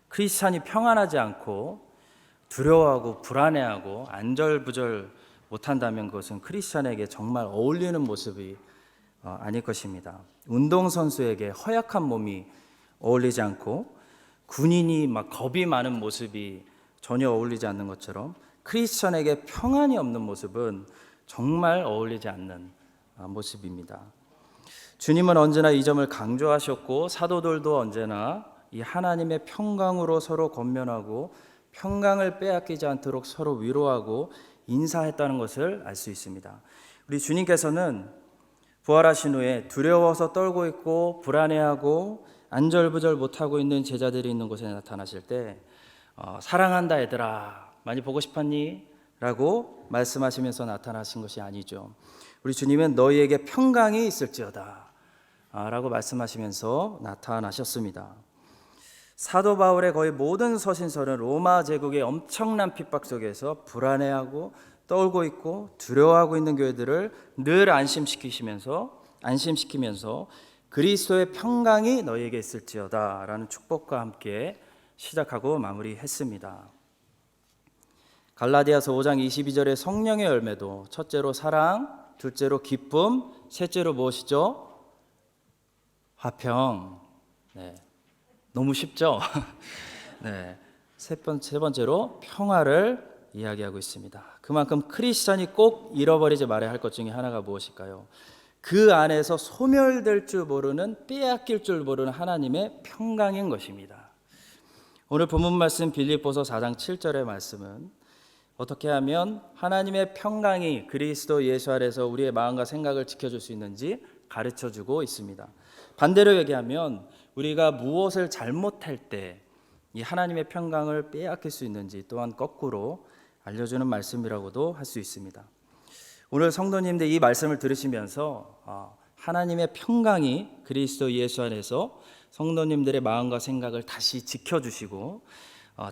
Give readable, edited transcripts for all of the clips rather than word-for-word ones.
크리스찬이 평안하지 않고 두려워하고 불안해하고 안절부절 못한다면 그것은 크리스찬에게 정말 어울리는 모습이 아닐 것입니다. 운동선수에게 허약한 몸이 어울리지 않고 군인이 막 겁이 많은 모습이 전혀 어울리지 않는 것처럼 크리스찬에게 평안이 없는 모습은 정말 어울리지 않는 모습입니다. 주님은 언제나 이 점을 강조하셨고 사도들도 언제나 이 하나님의 평강으로 서로 권면하고 평강을 빼앗기지 않도록 서로 위로하고 인사했다는 것을 알 수 있습니다. 우리 주님께서는 부활하신 후에 두려워서 떨고 있고 불안해하고 안절부절 못하고 있는 제자들이 있는 곳에 나타나실 때 사랑한다 얘들아 많이 보고 싶었니? 라고 말씀하시면서 나타나신 것이 아니죠. 우리 주님은 너희에게 평강이 있을지어다 라고 말씀하시면서 나타나셨습니다. 사도 바울의 거의 모든 서신서는 로마 제국의 엄청난 핍박 속에서 불안해하고 떨고 있고 두려워하고 있는 교회들을 늘 안심시키면서 그리스도의 평강이 너희에게 있을지어다 라는 축복과 함께 시작하고 마무리했습니다. 갈라디아서 5장 22절의 성령의 열매도 첫째로 사랑, 둘째로 기쁨, 셋째로 무엇이죠? 화평. 네. 너무 쉽죠? 네. 세 번째로 평화를 이야기하고 있습니다. 그만큼 크리스찬이 꼭 잃어버리지 말아야 할 것 중에 하나가 무엇일까요? 그 안에서 소멸될 줄 모르는, 빼앗길 줄 모르는 하나님의 평강인 것입니다. 오늘 본문 말씀 빌립보서 4장 7절의 말씀은 어떻게 하면 하나님의 평강이 그리스도 예수 안에서 우리의 마음과 생각을 지켜줄 수 있는지 가르쳐주고 있습니다. 반대로 얘기하면 우리가 무엇을 잘못할 때 이 하나님의 평강을 빼앗길 수 있는지 또한 거꾸로 알려주는 말씀이라고도 할 수 있습니다. 오늘 성도님들 이 말씀을 들으시면서 하나님의 평강이 그리스도 예수 안에서 성도님들의 마음과 생각을 다시 지켜주시고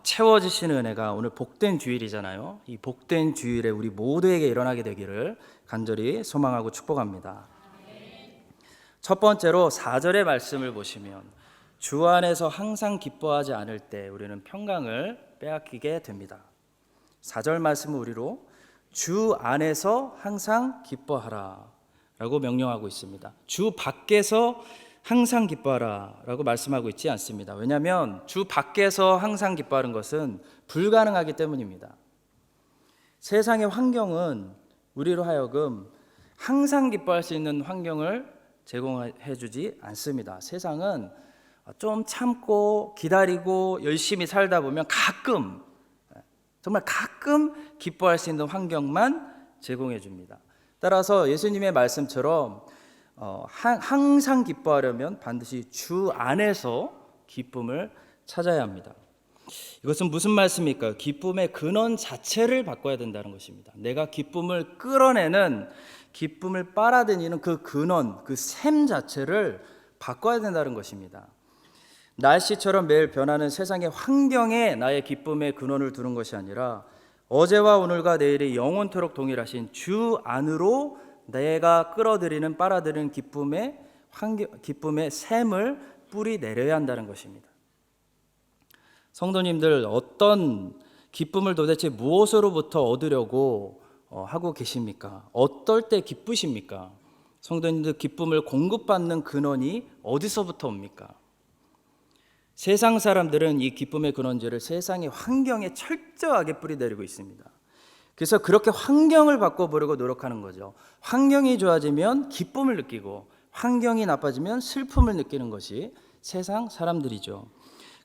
채워주시는 은혜가 오늘 복된 주일이잖아요. 이 복된 주일에 우리 모두에게 일어나게 되기를 간절히 소망하고 축복합니다. 첫 번째로 4절의 말씀을 보시면 주 안에서 항상 기뻐하지 않을 때 우리는 평강을 빼앗기게 됩니다. 4절 말씀은 우리로 주 안에서 항상 기뻐하라 라고 명령하고 있습니다. 주 밖에서 항상 기뻐하라 라고 말씀하고 있지 않습니다. 왜냐하면 주 밖에서 항상 기뻐하는 것은 불가능하기 때문입니다. 세상의 환경은 우리로 하여금 항상 기뻐할 수 있는 환경을 제공해 주지 않습니다. 세상은 좀 참고 기다리고 열심히 살다 보면 정말 가끔 기뻐할 수 있는 환경만 제공해 줍니다. 따라서 예수님의 말씀처럼 항상 기뻐하려면 반드시 주 안에서 기쁨을 찾아야 합니다. 이것은 무슨 말씀일까요? 기쁨의 근원 자체를 바꿔야 된다는 것입니다. 내가 기쁨을 끌어내는, 기쁨을 빨아들이는 그 근원, 그 셈 자체를 바꿔야 된다는 것입니다. 날씨처럼 매일 변하는 세상의 환경에 나의 기쁨의 근원을 두는 것이 아니라 어제와 오늘과 내일이 영원토록 동일하신 주 안으로 내가 끌어들이는, 빨아들이는 기쁨의 샘을 뿌리 내려야 한다는 것입니다. 성도님들, 어떤 기쁨을 도대체 무엇으로부터 얻으려고 하고 계십니까? 어떨 때 기쁘십니까? 성도님들, 기쁨을 공급받는 근원이 어디서부터 옵니까? 세상 사람들은 이 기쁨의 근원지를 세상의 환경에 철저하게 뿌리내리고 있습니다. 그래서 그렇게 환경을 바꿔보려고 노력하는 거죠. 환경이 좋아지면 기쁨을 느끼고 환경이 나빠지면 슬픔을 느끼는 것이 세상 사람들이죠.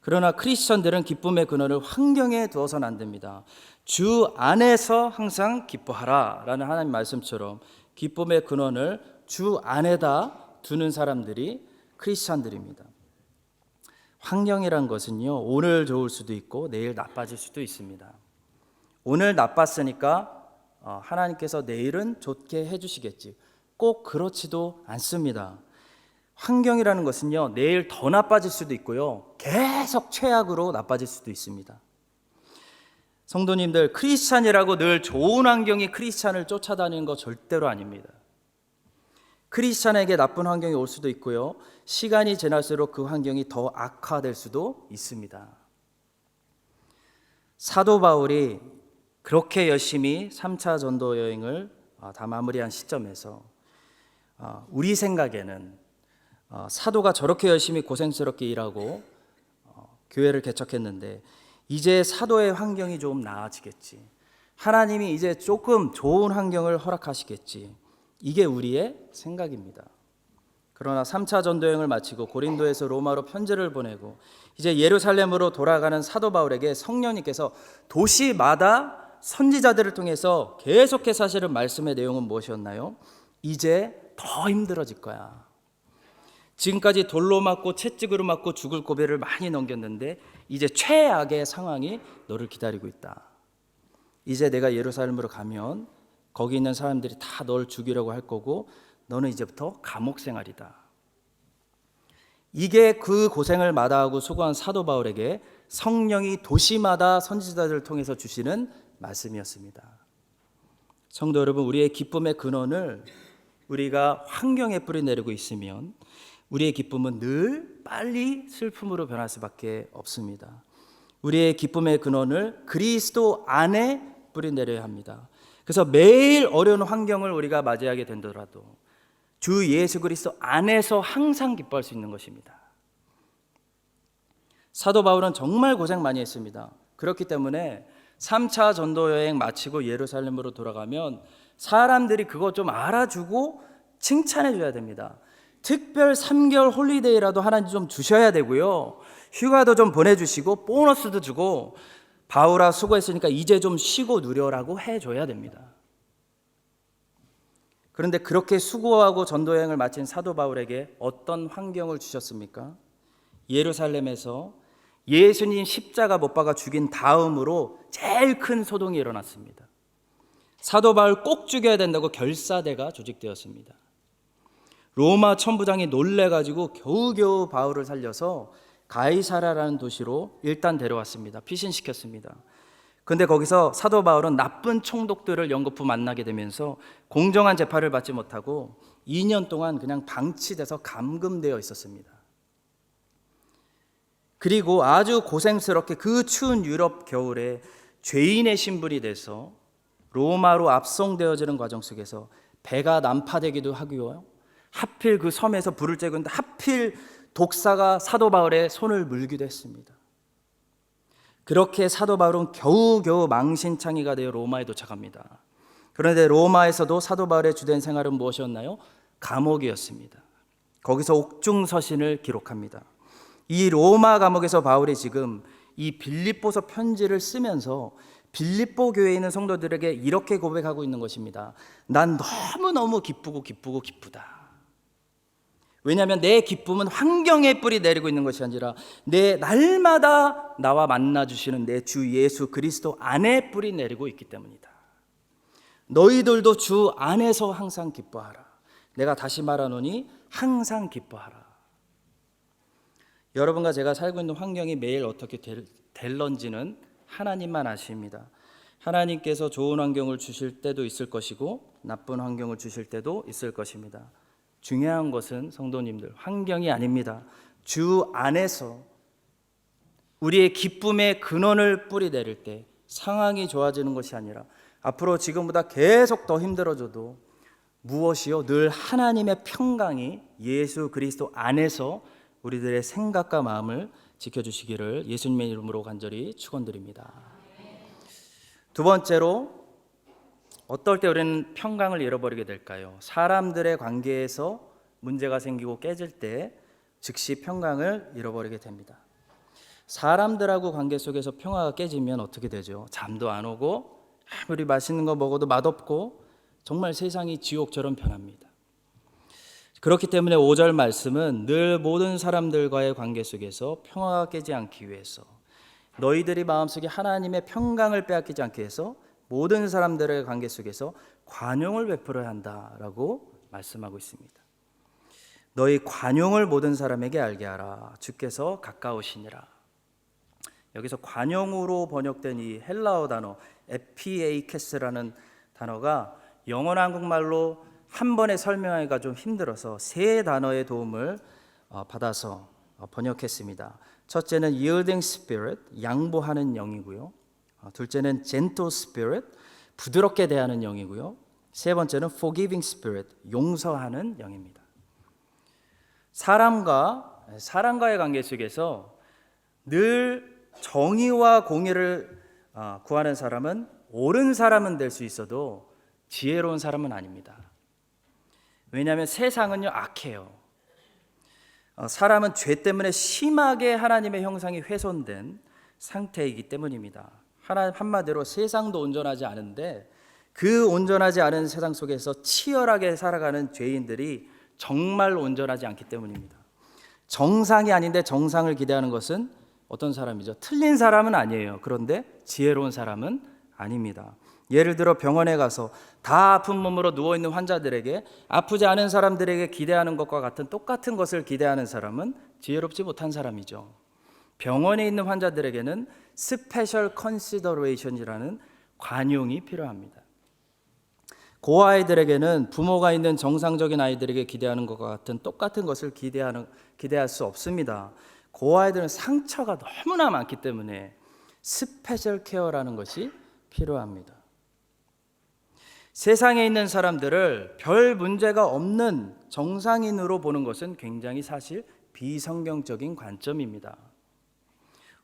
그러나 크리스천들은 기쁨의 근원을 환경에 두어서는 안 됩니다. 주 안에서 항상 기뻐하라 라는 하나님 말씀처럼 기쁨의 근원을 주 안에다 두는 사람들이 크리스천들입니다. 환경이란 것은요, 오늘 좋을 수도 있고 내일 나빠질 수도 있습니다. 오늘 나빴으니까 하나님께서 내일은 좋게 해주시겠지. 꼭 그렇지도 않습니다. 환경이라는 것은요, 내일 더 나빠질 수도 있고요, 계속 최악으로 나빠질 수도 있습니다. 성도님들, 크리스찬이라고 늘 좋은 환경이 크리스찬을 쫓아다니는 거 절대로 아닙니다. 크리스찬에게 나쁜 환경이 올 수도 있고요, 시간이 지날수록 그 환경이 더 악화될 수도 있습니다. 사도 바울이 그렇게 열심히 3차 전도 여행을 다 마무리한 시점에서 우리 생각에는 사도가 저렇게 열심히 고생스럽게 일하고 교회를 개척했는데 이제 사도의 환경이 좀 나아지겠지, 하나님이 이제 조금 좋은 환경을 허락하시겠지, 이게 우리의 생각입니다. 그러나 3차 전도여행을 마치고 고린도에서 로마로 편지를 보내고 이제 예루살렘으로 돌아가는 사도 바울에게 성령님께서 도시마다 선지자들을 통해서 계속해서 하시는 말씀의 내용은 무엇이었나요? 이제 더 힘들어질 거야. 지금까지 돌로 맞고 채찍으로 맞고 죽을 고비를 많이 넘겼는데 이제 최악의 상황이 너를 기다리고 있다. 이제 내가 예루살렘으로 가면 거기 있는 사람들이 다 널 죽이려고 할 거고 너는 이제부터 감옥 생활이다. 이게 그 고생을 마다하고 수고한 사도 바울에게 성령이 도시마다 선지자들을 통해서 주시는 말씀이었습니다. 성도 여러분, 우리의 기쁨의 근원을 우리가 환경에 뿌리내리고 있으면 우리의 기쁨은 늘 빨리 슬픔으로 변할 수밖에 없습니다. 우리의 기쁨의 근원을 그리스도 안에 뿌리내려야 합니다. 그래서 매일 어려운 환경을 우리가 맞이하게 된더라도 주 예수 그리스도 안에서 항상 기뻐할 수 있는 것입니다. 사도 바울은 정말 고생 많이 했습니다. 그렇기 때문에 3차 전도 여행 마치고 예루살렘으로 돌아가면 사람들이 그거 좀 알아주고 칭찬해 줘야 됩니다. 특별 3개월 홀리데이라도 하나님 좀 주셔야 되고요, 휴가도 좀 보내주시고 보너스도 주고 바울아 수고했으니까 이제 좀 쉬고 누려라고 해줘야 됩니다. 그런데 그렇게 수고하고 전도여행을 마친 사도 바울에게 어떤 환경을 주셨습니까? 예루살렘에서 예수님 십자가 못 박아 죽인 다음으로 제일 큰 소동이 일어났습니다. 사도 바울 꼭 죽여야 된다고 결사대가 조직되었습니다. 로마 천부장이 놀래가지고 겨우겨우 바울을 살려서 가이사라라는 도시로 일단 데려왔습니다. 피신시켰습니다. 근데 거기서 사도 바울은 나쁜 총독들을 연거푸 만나게 되면서 공정한 재판을 받지 못하고 2년 동안 그냥 방치돼서 감금되어 있었습니다. 그리고 아주 고생스럽게 그 추운 유럽 겨울에 죄인의 신분이 돼서 로마로 압송되어지는 과정 속에서 배가 난파되기도 하고요, 하필 그 섬에서 불을 쬐고 있는데 하필 독사가 사도 바울의 손을 물기도 했습니다. 그렇게 사도 바울은 겨우겨우 망신창이가 되어 로마에 도착합니다. 그런데 로마에서도 사도 바울의 주된 생활은 무엇이었나요? 감옥이었습니다. 거기서 옥중서신을 기록합니다. 이 로마 감옥에서 바울이 지금 이 빌립보서 편지를 쓰면서 빌립보 교회에 있는 성도들에게 이렇게 고백하고 있는 것입니다. 난 너무너무 기쁘다. 왜냐하면 내 기쁨은 환경에 뿌리 내리고 있는 것이 아니라 내 날마다 나와 만나주시는 내 주 예수 그리스도 안에 뿌리 내리고 있기 때문이다. 너희들도 주 안에서 항상 기뻐하라. 내가 다시 말하노니 항상 기뻐하라. 여러분과 제가 살고 있는 환경이 매일 어떻게 될런지는 하나님만 아십니다. 하나님께서 좋은 환경을 주실 때도 있을 것이고 나쁜 환경을 주실 때도 있을 것입니다. 중요한 것은 성도님들, 환경이 아닙니다. 주 안에서 우리의 기쁨의 근원을 뿌리내릴 때 상황이 좋아지는 것이 아니라 앞으로 지금보다 계속 더 힘들어져도 무엇이요? 늘 하나님의 평강이 예수 그리스도 안에서 우리들의 생각과 마음을 지켜주시기를 예수님의 이름으로 간절히 축원드립니다. 두 번째로, 어떨 때 우리는 평강을 잃어버리게 될까요? 사람들의 관계에서 문제가 생기고 깨질 때 즉시 평강을 잃어버리게 됩니다. 사람들하고 관계 속에서 평화가 깨지면 어떻게 되죠? 잠도 안 오고 아무리 맛있는 거 먹어도 맛없고 정말 세상이 지옥처럼 변합니다. 그렇기 때문에 5절 말씀은 늘 모든 사람들과의 관계 속에서 평화가 깨지 않기 위해서, 너희들이 마음속에 하나님의 평강을 빼앗기지 않게 해서 모든 사람들의 관계 속에서 관용을 베풀어야 한다라고 말씀하고 있습니다. 너희 관용을 모든 사람에게 알게 하라. 주께서 가까우시니라. 여기서 관용으로 번역된 이 헬라어 단어 에피에이케스라는 단어가 영어 한국말로 한 번에 설명하기가 좀 힘들어서 세 단어의 도움을 받아서 번역했습니다. 첫째는 yielding spirit, 양보하는 영이고요. 둘째는 gentle spirit, 부드럽게 대하는 영이고요. 세 번째는 forgiving spirit, 용서하는 영입니다. 사람과의 관계 속에서 늘 정의와 공의를 구하는 사람은 옳은 사람은 될 수 있어도 지혜로운 사람은 아닙니다. 왜냐하면 세상은요 악해요. 사람은 죄 때문에 심하게 하나님의 형상이 훼손된 상태이기 때문입니다. 한마디로 세상도 온전하지 않은데 그 온전하지 않은 세상 속에서 치열하게 살아가는 죄인들이 정말 온전하지 않기 때문입니다. 정상이 아닌데 정상을 기대하는 것은 어떤 사람이죠? 틀린 사람은 아니에요. 그런데 지혜로운 사람은 아닙니다. 예를 들어 병원에 가서 다 아픈 몸으로 누워있는 환자들에게 아프지 않은 사람들에게 기대하는 것과 같은 똑같은 것을 기대하는 사람은 지혜롭지 못한 사람이죠. 병원에 있는 환자들에게는 스페셜 컨시더레이션이라는 관용이 필요합니다. 고아이들에게는 부모가 있는 정상적인 아이들에게 기대하는 것과 같은 똑같은 것을 기대할 수 없습니다. 고아이들은 상처가 너무나 많기 때문에 스페셜 케어라는 것이 필요합니다. 세상에 있는 사람들을 별 문제가 없는 정상인으로 보는 것은 굉장히 사실 비성경적인 관점입니다.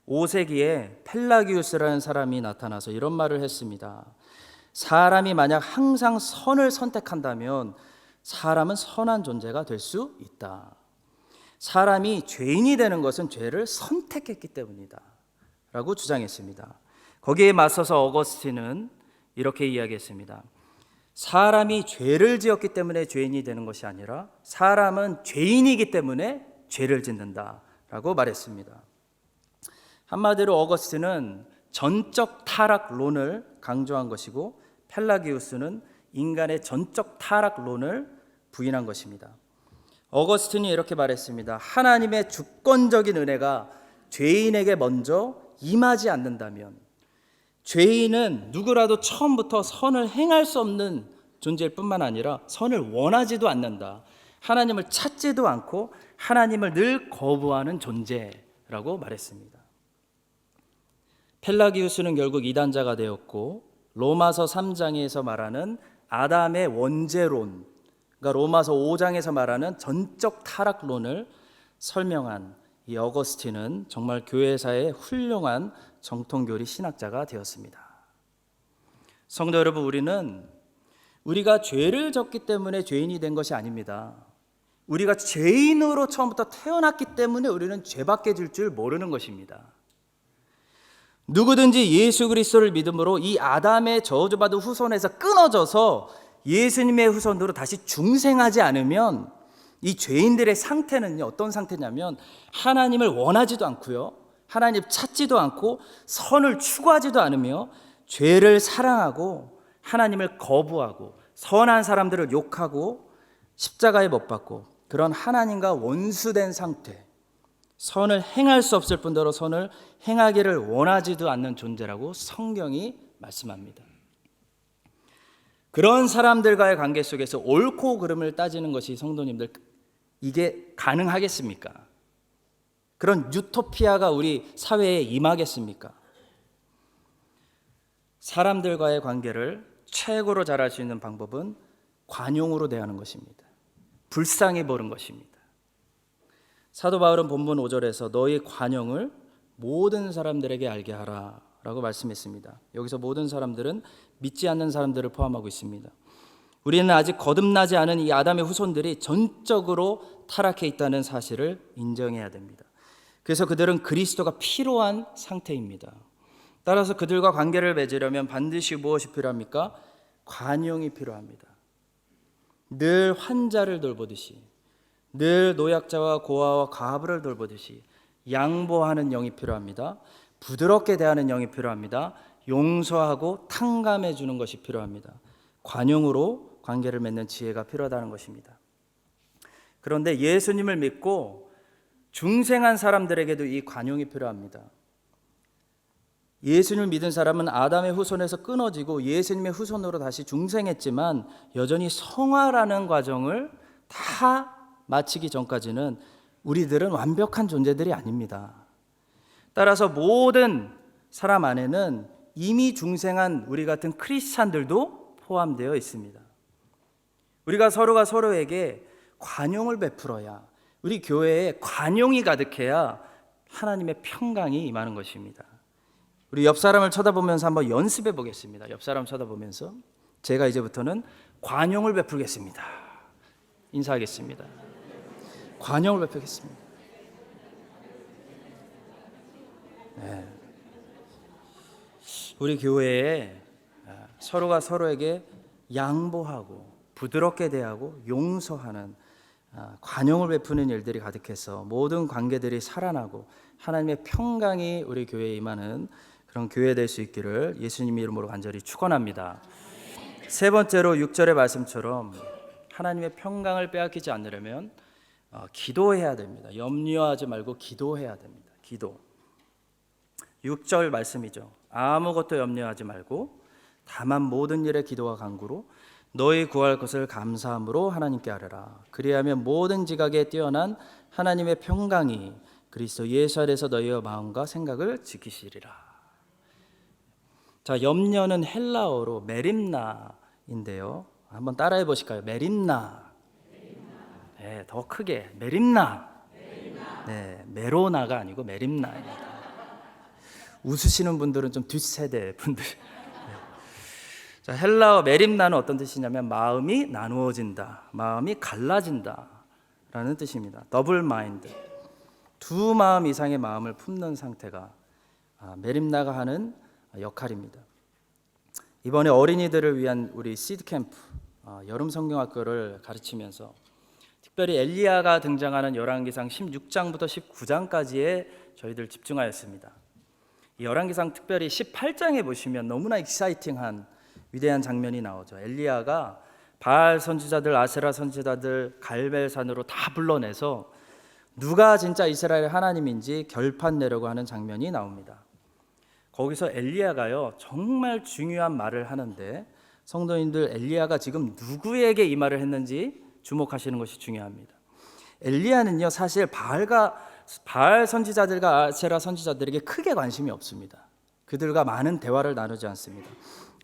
5세기에 펠라기우스라는 사람이 나타나서 이런 말을 했습니다. 사람이 만약 항상 선을 선택한다면 사람은 선한 존재가 될 수 있다. 사람이 죄인이 되는 것은 죄를 선택했기 때문이다 라고 주장했습니다. 거기에 맞서서 어거스틴은 이렇게 이야기했습니다. 사람이 죄를 지었기 때문에 죄인이 되는 것이 아니라 사람은 죄인이기 때문에 죄를 짓는다 라고 말했습니다. 한마디로 어거스틴은 전적 타락론을 강조한 것이고 펠라기우스는 인간의 전적 타락론을 부인한 것입니다. 어거스틴이 이렇게 말했습니다. 하나님의 주권적인 은혜가 죄인에게 먼저 임하지 않는다면 죄인은 누구라도 처음부터 선을 행할 수 없는 존재일 뿐만 아니라 선을 원하지도 않는다. 하나님을 찾지도 않고 하나님을 늘 거부하는 존재라고 말했습니다. 펠라기우스는 결국 이단자가 되었고 로마서 3장에서 말하는 아담의 원죄론, 그러니까 로마서 5장에서 말하는 전적 타락론을 설명한 이 어거스틴은 정말 교회사의 훌륭한 정통교리 신학자가 되었습니다. 성도 여러분, 우리가 죄를 졌기 때문에 죄인이 된 것이 아닙니다. 우리가 죄인으로 처음부터 태어났기 때문에 우리는 죄밖에 질 줄 모르는 것입니다. 누구든지 예수 그리스도를 믿음으로 이 아담의 저주받은 후손에서 끊어져서 예수님의 후손으로 다시 중생하지 않으면 이 죄인들의 상태는 어떤 상태냐면 하나님을 원하지도 않고요, 하나님 찾지도 않고 선을 추구하지도 않으며 죄를 사랑하고 하나님을 거부하고 선한 사람들을 욕하고 십자가에 못 박고 그런 하나님과 원수된 상태, 선을 행할 수 없을 뿐더러 선을 행하기를 원하지도 않는 존재라고 성경이 말씀합니다. 그런 사람들과의 관계 속에서 옳고 그름을 따지는 것이 성도님들, 이게 가능하겠습니까? 그런 유토피아가 우리 사회에 임하겠습니까? 사람들과의 관계를 최고로 잘할 수 있는 방법은 관용으로 대하는 것입니다. 불쌍히 보는 것입니다. 사도 바울은 본문 5절에서 너희 관용을 모든 사람들에게 알게 하라 라고 말씀했습니다. 여기서 모든 사람들은 믿지 않는 사람들을 포함하고 있습니다. 우리는 아직 거듭나지 않은 이 아담의 후손들이 전적으로 타락해 있다는 사실을 인정해야 됩니다. 그래서 그들은 그리스도가 필요한 상태입니다. 따라서 그들과 관계를 맺으려면 반드시 무엇이 필요합니까? 관용이 필요합니다. 늘 환자를 돌보듯이, 늘 노약자와 고아와 과부를 돌보듯이 양보하는 영이 필요합니다. 부드럽게 대하는 영이 필요합니다. 용서하고 탕감해 주는 것이 필요합니다. 관용으로 관계를 맺는 지혜가 필요하다는 것입니다. 그런데 예수님을 믿고 중생한 사람들에게도 이 관용이 필요합니다. 예수님을 믿은 사람은 아담의 후손에서 끊어지고 예수님의 후손으로 다시 중생했지만 여전히 성화라는 과정을 다 마치기 전까지는 우리들은 완벽한 존재들이 아닙니다. 따라서 모든 사람 안에는 이미 중생한 우리 같은 크리스찬들도 포함되어 있습니다. 우리가 서로가 서로에게 관용을 베풀어야, 우리 교회에 관용이 가득해야 하나님의 평강이 임하는 것입니다. 우리 옆 사람을 쳐다보면서 한번 연습해 보겠습니다. 옆 사람 쳐다보면서 제가 이제부터는 관용을 베풀겠습니다. 인사하겠습니다. 관용을 베풀겠습니다. 네. 우리 교회에 서로가 서로에게 양보하고 부드럽게 대하고 용서하는 관용을 베푸는 일들이 가득해서 모든 관계들이 살아나고 하나님의 평강이 우리 교회에 임하는 그런 교회 될 수 있기를 예수님 이름으로 간절히 축원합니다. 세 번째로 6절의 말씀처럼 하나님의 평강을 빼앗기지 않으려면 기도해야 됩니다. 염려하지 말고 기도해야 됩니다. 기도. 6절 말씀이죠. 아무것도 염려하지 말고 다만 모든 일에 기도와 간구로 너희 구할 것을 감사함으로 하나님께 아뢰라. 그리하면 모든 지각에 뛰어난 하나님의 평강이 그리스도 예수 안에서 너희의 마음과 생각을 지키시리라. 자, 염려는 헬라어로 메림나인데요. 한번 따라해 보실까요? 메림나. 네, 더 크게 메림나. 네, 메로나가 아니고 메림나입니다. 웃으시는 분들은 좀 뒷세대 분들. 자, 헬라어 메림나는 어떤 뜻이냐면 마음이 나누어진다, 마음이 갈라진다 라는 뜻입니다. 더블 마인드, 두 마음 이상의 마음을 품는 상태가 메림나가 하는 역할입니다. 이번에 어린이들을 위한 우리 시드 캠프 여름 성경학교를 가르치면서 특별히 엘리야가 등장하는 열왕기상 16장부터 19장까지에 저희들 집중하였습니다. 이 열왕기상 특별히 18장에 보시면 너무나 익사이팅한 위대한 장면이 나오죠. 엘리야가 바알 선지자들, 아세라 선지자들 갈멜산으로 다 불러내서 누가 진짜 이스라엘 하나님인지 결판 내려고 하는 장면이 나옵니다. 거기서 엘리야가요 정말 중요한 말을 하는데, 성도님들 엘리야가 지금 누구에게 이 말을 했는지 주목하시는 것이 중요합니다. 엘리야는요 사실 바알 선지자들과 아세라 선지자들에게 크게 관심이 없습니다. 그들과 많은 대화를 나누지 않습니다.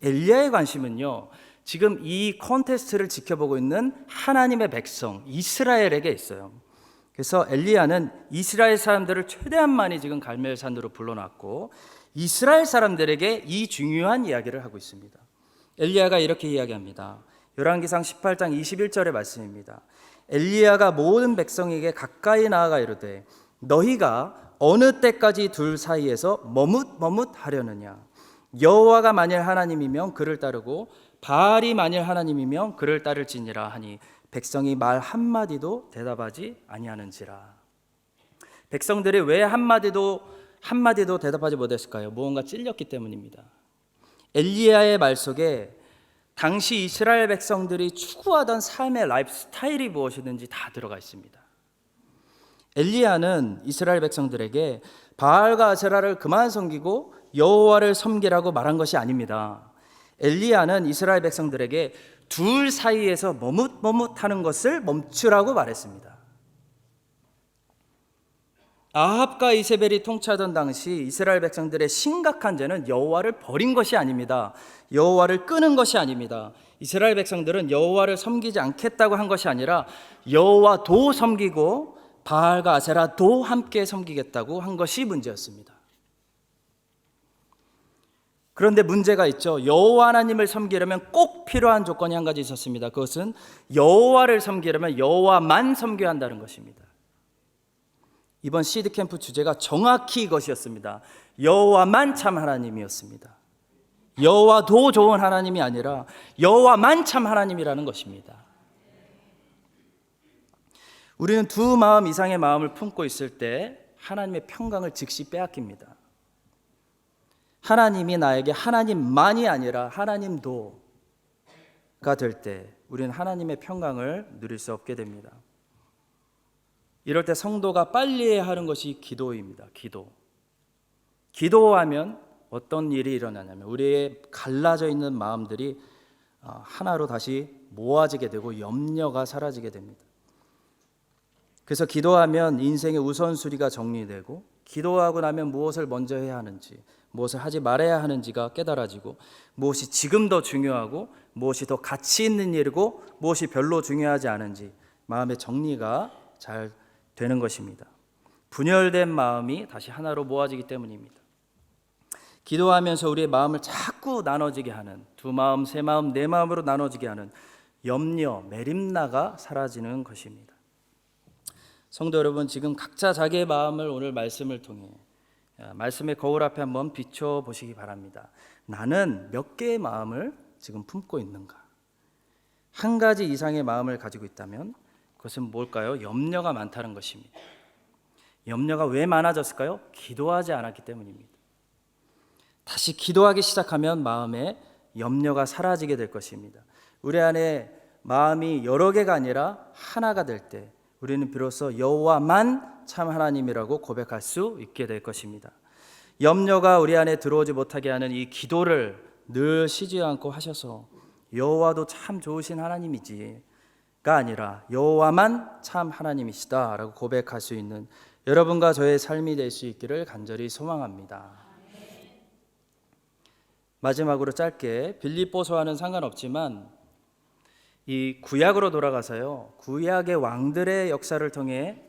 엘리야의 관심은요 지금 이 콘테스트를 지켜보고 있는 하나님의 백성 이스라엘에게 있어요. 그래서 엘리야는 이스라엘 사람들을 최대한 많이 지금 갈멜산으로 불러놨고 이스라엘 사람들에게 이 중요한 이야기를 하고 있습니다. 엘리야가 이렇게 이야기합니다. 열왕기상 18장 21절의 말씀입니다. 엘리야가 모든 백성에게 가까이 나아가 이르되 너희가 어느 때까지 둘 사이에서 머뭇머뭇하려느냐. 여호와가 만일 하나님이면 그를 따르고 바알이 만일 하나님이면 그를 따를지니라 하니 백성이 말 한마디도 대답하지 아니하는지라. 백성들이 왜 한마디도 대답하지 못했을까요? 무언가 찔렸기 때문입니다. 엘리야의 말 속에 당시 이스라엘 백성들이 추구하던 삶의 라이프 스타일이 무엇이든지 다 들어가 있습니다. 엘리야는 이스라엘 백성들에게 바알과 아세라를 그만 섬기고 여호와를 섬기라고 말한 것이 아닙니다. 엘리야는 이스라엘 백성들에게 둘 사이에서 머뭇머뭇하는 것을 멈추라고 말했습니다. 아합과 이세벨이 통치하던 당시 이스라엘 백성들의 심각한 죄는 여호와를 버린 것이 아닙니다. 여호와를 끄는 것이 아닙니다. 이스라엘 백성들은 여호와를 섬기지 않겠다고 한 것이 아니라 여호와도 섬기고 바알과 아세라도 함께 섬기겠다고 한 것이 문제였습니다. 그런데 문제가 있죠. 여호와 하나님을 섬기려면 꼭 필요한 조건이 한 가지 있었습니다. 그것은 여호와를 섬기려면 여호와만 섬겨야 한다는 것입니다. 이번 시드 캠프 주제가 정확히 이것이었습니다. 여호와만 참 하나님이었습니다. 여호와도 좋은 하나님이 아니라 여호와만 참 하나님이라는 것입니다. 우리는 두 마음 이상의 마음을 품고 있을 때 하나님의 평강을 즉시 빼앗깁니다. 하나님이 나에게 하나님만이 아니라 하나님도가 될 때 우리는 하나님의 평강을 누릴 수 없게 됩니다. 이럴 때 성도가 빨리 해야 하는 것이 기도입니다. 기도하면 어떤 일이 일어나냐면 우리의 갈라져 있는 마음들이 하나로 다시 모아지게 되고 염려가 사라지게 됩니다. 그래서 기도하면 인생의 우선순위가 정리되고 기도하고 나면 무엇을 먼저 해야 하는지, 무엇을 하지 말아야 하는지가 깨달아지고 무엇이 지금 더 중요하고 무엇이 더 가치 있는 일이고 무엇이 별로 중요하지 않은지 마음의 정리가 잘 되는 것입니다. 분열된 마음이 다시 하나로 모아지기 때문입니다. 기도하면서 우리의 마음을 자꾸 나눠지게 하는, 두 마음, 세 마음, 네 마음으로 나눠지게 하는 염려, 메림나가 사라지는 것입니다. 성도 여러분, 지금 각자 자기의 마음을 오늘 말씀을 통해 말씀의 거울 앞에 한번 비춰보시기 바랍니다. 나는 몇 개의 마음을 지금 품고 있는가? 한 가지 이상의 마음을 가지고 있다면 그것은 뭘까요? 염려가 많다는 것입니다. 염려가 왜 많아졌을까요? 기도하지 않았기 때문입니다. 다시 기도하기 시작하면 마음에 염려가 사라지게 될 것입니다. 우리 안에 마음이 여러 개가 아니라 하나가 될 때 우리는 비로소 여호와만 참 하나님이라고 고백할 수 있게 될 것입니다. 염려가 우리 안에 들어오지 못하게 하는 이 기도를 늘 쉬지 않고 하셔서 여호와도 참 좋으신 하나님이지가 아니라 여호와만 참 하나님이시다라고 고백할 수 있는 여러분과 저의 삶이 될 수 있기를 간절히 소망합니다. 마지막으로 짧게 빌립보서와는 상관없지만 이 구약으로 돌아가서요, 구약의 왕들의 역사를 통해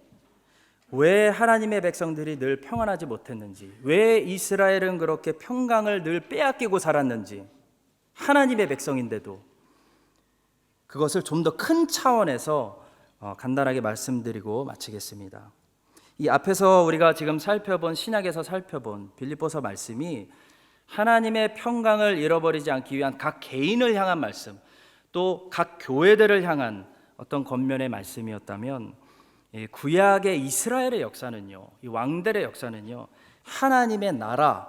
왜 하나님의 백성들이 늘 평안하지 못했는지, 왜 이스라엘은 그렇게 평강을 늘 빼앗기고 살았는지, 하나님의 백성인데도 그것을 좀 더 큰 차원에서 간단하게 말씀드리고 마치겠습니다. 이 앞에서 우리가 지금 신약에서 살펴본 빌립보서 말씀이 하나님의 평강을 잃어버리지 않기 위한 각 개인을 향한 말씀, 또 각 교회들을 향한 어떤 겉면의 말씀이었다면 구약의 이스라엘의 역사는요, 이 왕들의 역사는요, 하나님의 나라,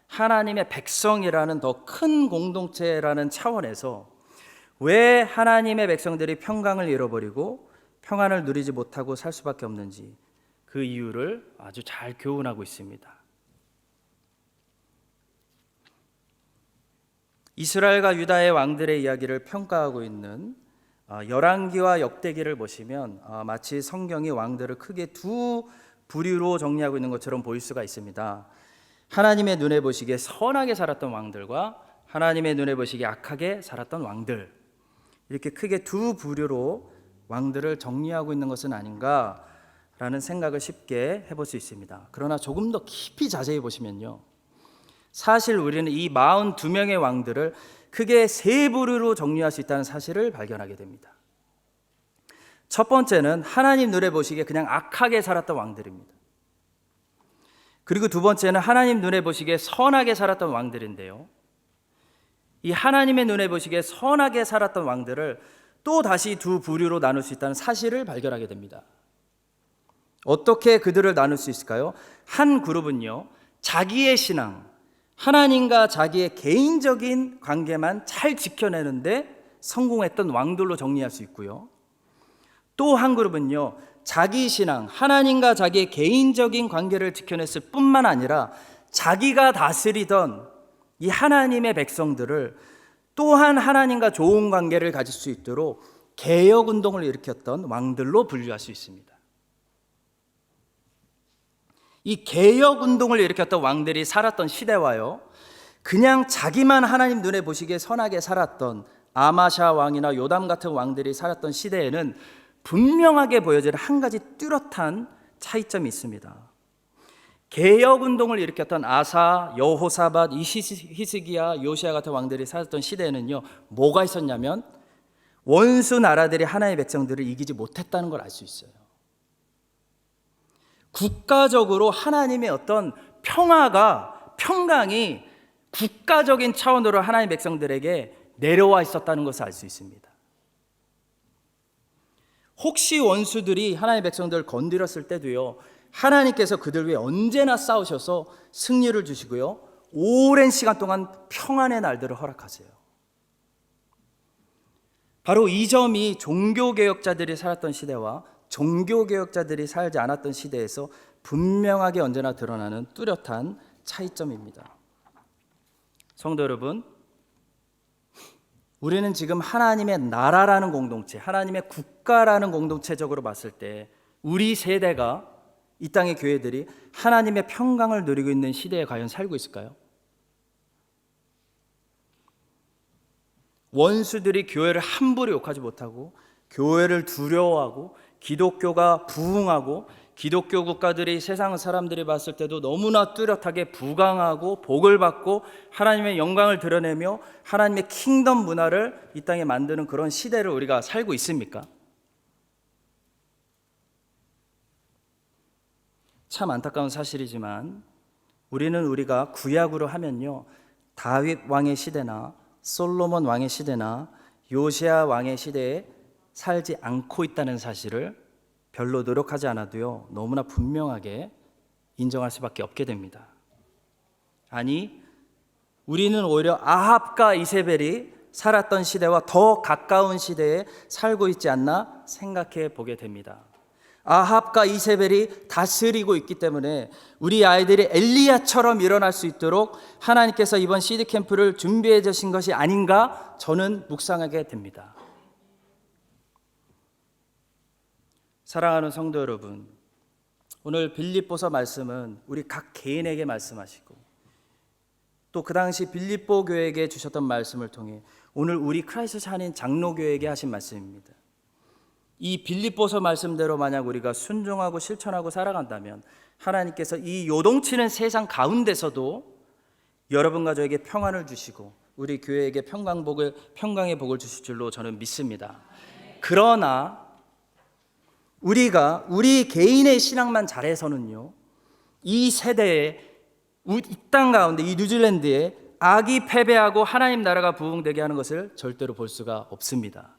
하나님의 백성이라는 더 큰 공동체라는 차원에서 왜 하나님의 백성들이 평강을 잃어버리고 평안을 누리지 못하고 살 수밖에 없는지 그 이유를 아주 잘 교훈하고 있습니다. 이스라엘과 유다의 왕들의 이야기를 평가하고 있는 열왕기와 역대기를 보시면 마치 성경이 왕들을 크게 두 부류로 정리하고 있는 것처럼 보일 수가 있습니다. 하나님의 눈에 보시기에 선하게 살았던 왕들과 하나님의 눈에 보시기에 악하게 살았던 왕들, 이렇게 크게 두 부류로 왕들을 정리하고 있는 것은 아닌가라는 생각을 쉽게 해볼 수 있습니다. 그러나 조금 더 깊이 자세히 보시면요, 사실 우리는 이 42명의 왕들을 크게 세 부류로 정리할 수 있다는 사실을 발견하게 됩니다. 첫 번째는 하나님 눈에 보시기에 그냥 악하게 살았던 왕들입니다. 그리고 두 번째는 하나님 눈에 보시기에 선하게 살았던 왕들인데요, 이 하나님의 눈에 보시기에 선하게 살았던 왕들을 또 다시 두 부류로 나눌 수 있다는 사실을 발견하게 됩니다. 어떻게 그들을 나눌 수 있을까요? 한 그룹은요, 자기의 신앙, 하나님과 자기의 개인적인 관계만 잘 지켜내는데 성공했던 왕들로 정리할 수 있고요, 또 한 그룹은요, 자기 신앙, 하나님과 자기의 개인적인 관계를 지켜냈을 뿐만 아니라 자기가 다스리던 이 하나님의 백성들을 또한 하나님과 좋은 관계를 가질 수 있도록 개혁운동을 일으켰던 왕들로 분류할 수 있습니다. 이 개혁운동을 일으켰던 왕들이 살았던 시대와요, 그냥 자기만 하나님 눈에 보시기에 선하게 살았던 아마샤 왕이나 요담 같은 왕들이 살았던 시대에는 분명하게 보여지는 한 가지 뚜렷한 차이점이 있습니다. 개혁운동을 일으켰던 아사, 여호사밧, 히스기야, 요시야 같은 왕들이 살았던 시대에는요, 뭐가 있었냐면 원수 나라들이 하나님의 백성들을 이기지 못했다는 걸 알 수 있어요. 국가적으로 하나님의 어떤 평강이 국가적인 차원으로 하나님의 백성들에게 내려와 있었다는 것을 알 수 있습니다. 혹시 원수들이 하나님의 백성들을 건드렸을 때도요, 하나님께서 그들 위해 언제나 싸우셔서 승리를 주시고요, 오랜 시간 동안 평안의 날들을 허락하세요. 바로 이 점이 종교개혁자들이 살았던 시대와 종교개혁자들이 살지 않았던 시대에서 분명하게 언제나 드러나는 뚜렷한 차이점입니다. 성도 여러분, 우리는 지금 하나님의 나라라는 공동체, 하나님의 국가라는 공동체적으로 봤을 때 우리 세대가, 이 땅의 교회들이 하나님의 평강을 누리고 있는 시대에 과연 살고 있을까요? 원수들이 교회를 함부로 욕하지 못하고 교회를 두려워하고 기독교가 부흥하고 기독교 국가들이 세상 사람들이 봤을 때도 너무나 뚜렷하게 부강하고 복을 받고 하나님의 영광을 드러내며 하나님의 킹덤 문화를 이 땅에 만드는 그런 시대를 우리가 살고 있습니까? 참 안타까운 사실이지만 우리가 구약으로 하면요, 다윗 왕의 시대나 솔로몬 왕의 시대나 요시야 왕의 시대에 살지 않고 있다는 사실을 별로 노력하지 않아도요, 너무나 분명하게 인정할 수밖에 없게 됩니다. 아니, 우리는 오히려 아합과 이세벨이 살았던 시대와 더 가까운 시대에 살고 있지 않나 생각해 보게 됩니다. 아합과 이세벨이 다스리고 있기 때문에 우리 아이들이 엘리야처럼 일어날 수 있도록 하나님께서 이번 시드 캠프를 준비해 주신 것이 아닌가 저는 묵상하게 됩니다. 사랑하는 성도 여러분, 오늘 빌립보서 말씀은 우리 각 개인에게 말씀하시고 또 그 당시 빌립보 교회에게 주셨던 말씀을 통해 오늘 우리 크라이스트 한인 장로교회에게 하신 말씀입니다. 이 빌립보서 말씀대로 만약 우리가 순종하고 실천하고 살아간다면 하나님께서 이 요동치는 세상 가운데서도 여러분과 저에게 평안을 주시고 우리 교회에게 평강의 복을 주실 줄로 저는 믿습니다. 그러나 우리가 우리 개인의 신앙만 잘해서는요, 이 세대에 이 땅 가운데 이 뉴질랜드에 악이 패배하고 하나님 나라가 부흥되게 하는 것을 절대로 볼 수가 없습니다.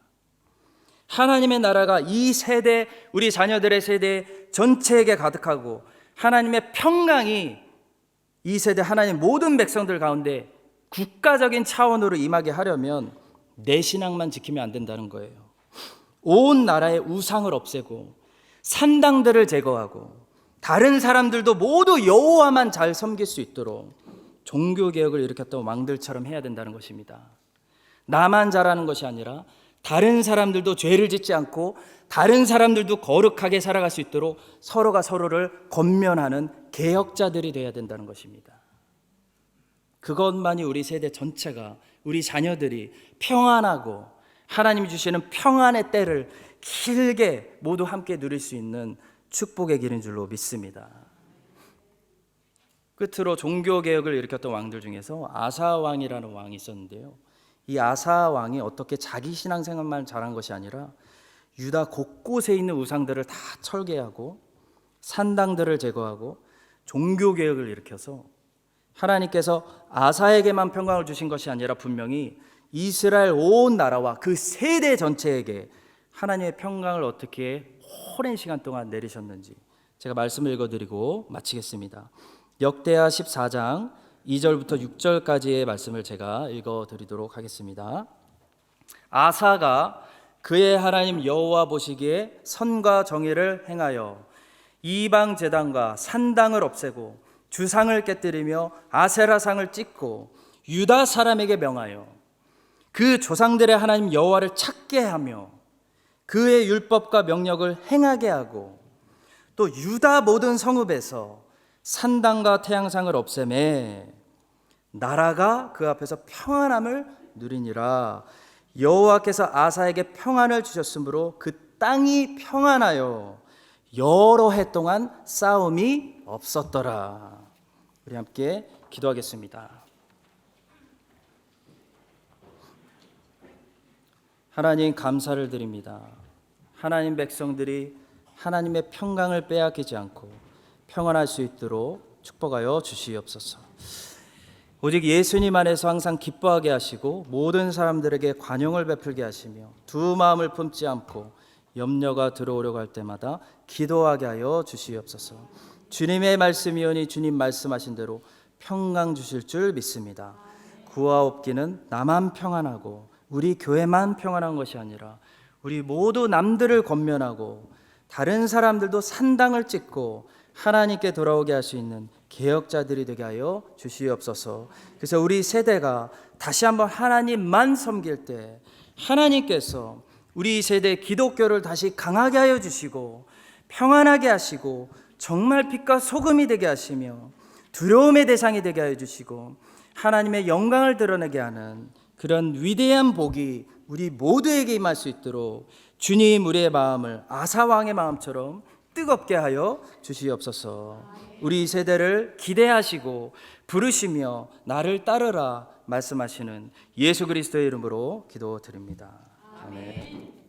하나님의 나라가 이 세대, 우리 자녀들의 세대 전체에게 가득하고 하나님의 평강이 이 세대 하나님 모든 백성들 가운데 국가적인 차원으로 임하게 하려면 내 신앙만 지키면 안 된다는 거예요. 온 나라의 우상을 없애고 산당들을 제거하고 다른 사람들도 모두 여호와만 잘 섬길 수 있도록 종교개혁을 일으켰던 왕들처럼 해야 된다는 것입니다. 나만 잘하는 것이 아니라 다른 사람들도 죄를 짓지 않고 다른 사람들도 거룩하게 살아갈 수 있도록 서로가 서로를 권면하는 개혁자들이 되어야 된다는 것입니다. 그것만이 우리 세대 전체가, 우리 자녀들이 평안하고 하나님이 주시는 평안의 때를 길게 모두 함께 누릴 수 있는 축복의 길인 줄로 믿습니다. 끝으로 종교개혁을 일으켰던 왕들 중에서 아사 왕이라는 왕이 있었는데요, 이 아사 왕이 어떻게 자기 신앙생활만 잘한 것이 아니라 유다 곳곳에 있는 우상들을 다 철괴하고 산당들을 제거하고 종교개혁을 일으켜서 하나님께서 아사에게만 평강을 주신 것이 아니라 분명히 이스라엘 온 나라와 그 세대 전체에게 하나님의 평강을 어떻게 오랜 시간 동안 내리셨는지 제가 말씀을 읽어드리고 마치겠습니다. 역대하 14장 2절부터 6절까지의 말씀을 제가 읽어드리도록 하겠습니다. 아사가 그의 하나님 여호와 보시기에 선과 정의를 행하여 이방 제단과 산당을 없애고 주상을 깨뜨리며 아세라상을 찢고 유다 사람에게 명하여 그 조상들의 하나님 여호와를 찾게 하며 그의 율법과 명령을 행하게 하고 또 유다 모든 성읍에서 산당과 태양상을 없애매 나라가 그 앞에서 평안함을 누리니라. 여호와께서 아사에게 평안을 주셨으므로 그 땅이 평안하여 여러 해 동안 싸움이 없었더라. 우리 함께 기도하겠습니다. 하나님 감사를 드립니다. 하나님 백성들이 하나님의 평강을 빼앗기지 않고 평안할 수 있도록 축복하여 주시옵소서. 오직 예수님 안에서 항상 기뻐하게 하시고 모든 사람들에게 관용을 베풀게 하시며 두 마음을 품지 않고 염려가 들어오려고 할 때마다 기도하게 하여 주시옵소서. 주님의 말씀이오니 주님 말씀하신 대로 평강 주실 줄 믿습니다. 구하옵기는 나만 평안하고 우리 교회만 평안한 것이 아니라 우리 모두 남들을 권면하고 다른 사람들도 산당을 찢고 하나님께 돌아오게 할 수 있는 개혁자들이 되게 하여 주시옵소서. 그래서 우리 세대가 다시 한번 하나님만 섬길 때 하나님께서 우리 세대 기독교를 다시 강하게 하여 주시고 평안하게 하시고 정말 빛과 소금이 되게 하시며 두려움의 대상이 되게 하여 주시고 하나님의 영광을 드러내게 하는 그런 위대한 복이 우리 모두에게 임할 수 있도록 주님 우리의 마음을 아사왕의 마음처럼 뜨겁게 하여 주시옵소서. 우리 세대를 기대하시고 부르시며 나를 따르라 말씀하시는 예수 그리스도의 이름으로 기도드립니다. 아멘.